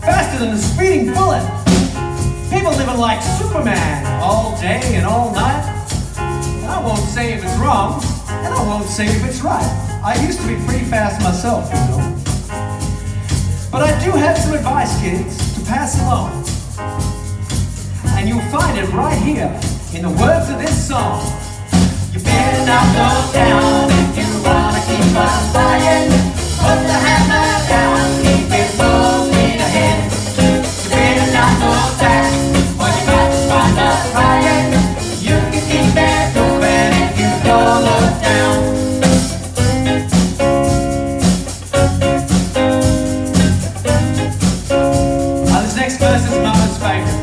Faster than a speeding bullet. People living like Superman all day and all night. And I won't say if it's wrong, and I won't say if it's right. I used to be pretty fast myself, you know. But I do have some advice, kids, to pass along. And you'll find it right here in the words of this song. You better not go down if you wanna keep on flying. Put the hammer down, keep it moving ahead. You better not go back, or you might just wind up crying. You can keep it moving if you don't look down. Now this next verse is Mama's favourite.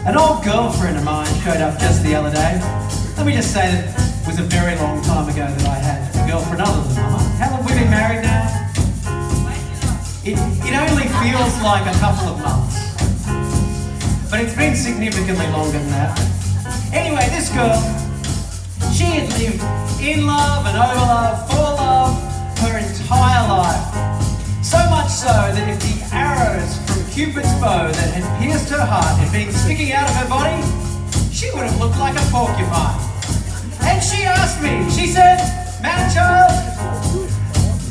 An old girlfriend of mine showed up just the other day. Let me just say that it was a very long time ago that I had a girlfriend other than Mama. How long have we been married now? It only feels like a couple of months. But it's been significantly longer than that. Anyway, this girl, she had lived in love and over love, for love, her entire life. So much so that if the arrows from Cupid's bow that had pierced her heart had been sticking out of her body, she would have looked like a porcupine. And she asked me, she said, "Man child,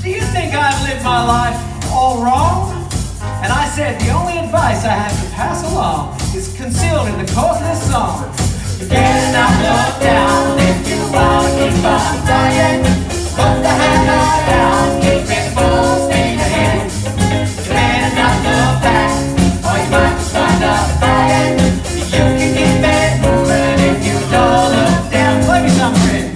do you think I've lived my life all wrong?" And I said, the only advice I have to pass along is concealed in the chorus of this song. You better not look down if you want to keep on flying. Put the hammer down, keep it full speed ahead. You better not look back, or you might just wind up crying. You can keep it moving if you don't look down. Play me some, friend.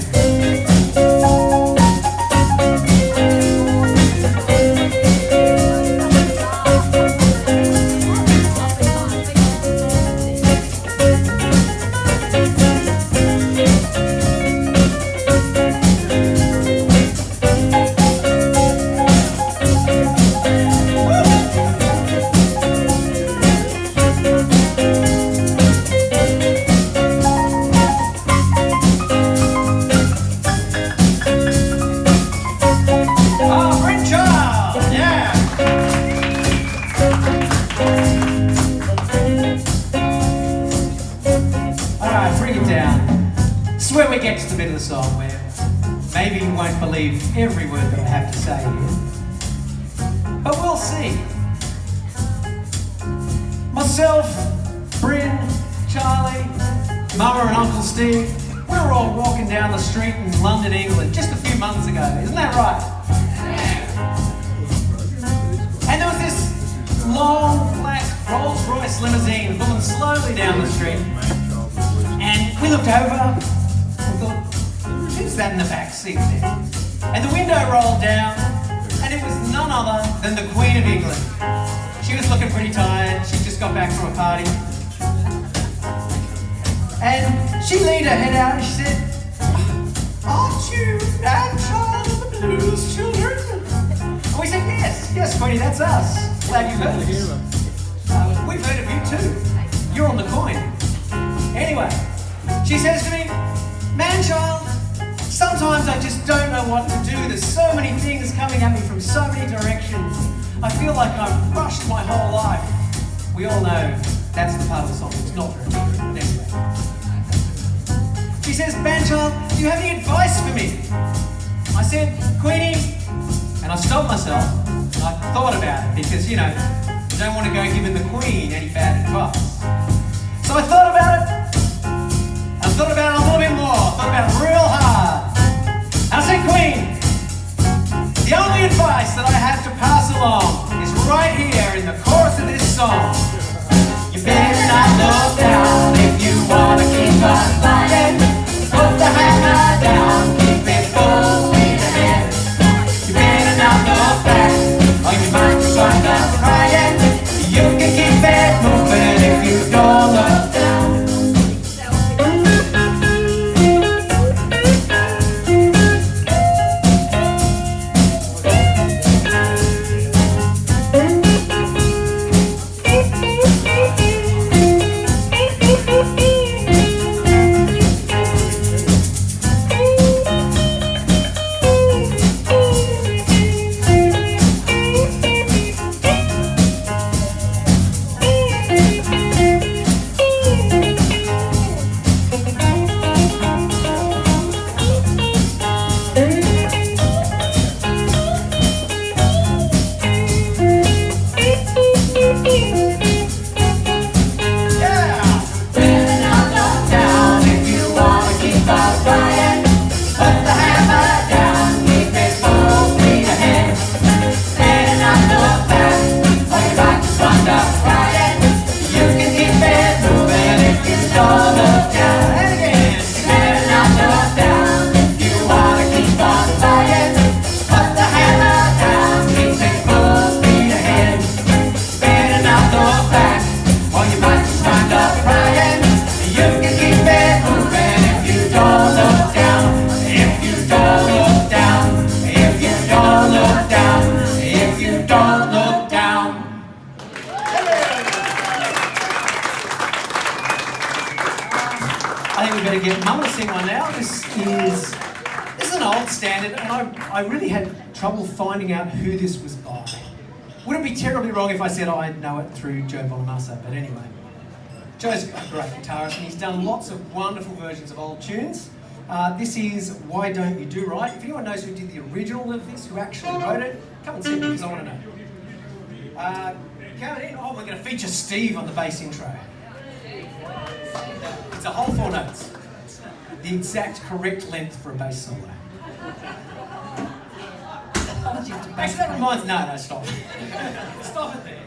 Where we get to the bit of the song where maybe you won't believe every word that I have to say here, but we'll see. Myself, Bryn, Charlie, Mama and Uncle Steve, we were all walking down the street in London, England just a few months ago, isn't that right? And there was this long black Rolls Royce limousine pulling slowly down the street, and we looked over. Who's that in the back seat there? And the window rolled down, and it was none other than the Queen of England. She was looking pretty tired. She just got back from a party. And she leaned her head out and she said, "Aren't you that child of the blues children?" And we said, yes, Queenie, that's us. Glad you've heard of us. We've heard of you too. You're on the coin. Anyway, she says to me, "Man child, sometimes I just don't know what to do. There's so many things coming at me from so many directions. I feel like I've rushed my whole life." We all know that's the part of the song that's not very good. Anyway. She says, "Man child, do you have any advice for me?" I said, "Queenie," and I stopped myself, and I thought about it because, you know, you don't want to go giving the Queen any bad advice. So I thought about it. I thought about it a little bit more. I thought about it real hard. And I said, "Queen, the only advice that I have to pass along is right here in the chorus of this song. You better not look down if you want to keep on flying. Put the hammer down, keep it full speed ahead. You better not look back, or you might just wind up we better get Mum to sing one now. This is an old standard, and I really had trouble finding out who this was by. Would it be terribly wrong if I said I know it through Joe Bonamassa? But anyway, Joe's a great guitarist, and he's done lots of wonderful versions of old tunes. This is Why Don't You Do Right. If anyone knows who did the original of this, who actually wrote it, come and sing it because I want to know. Count it in. Oh, we're going to feature Steve on the bass intro. It's a whole 4 notes. The exact correct length for a bass solo. Actually, that reminds... No, stop. Stop it there.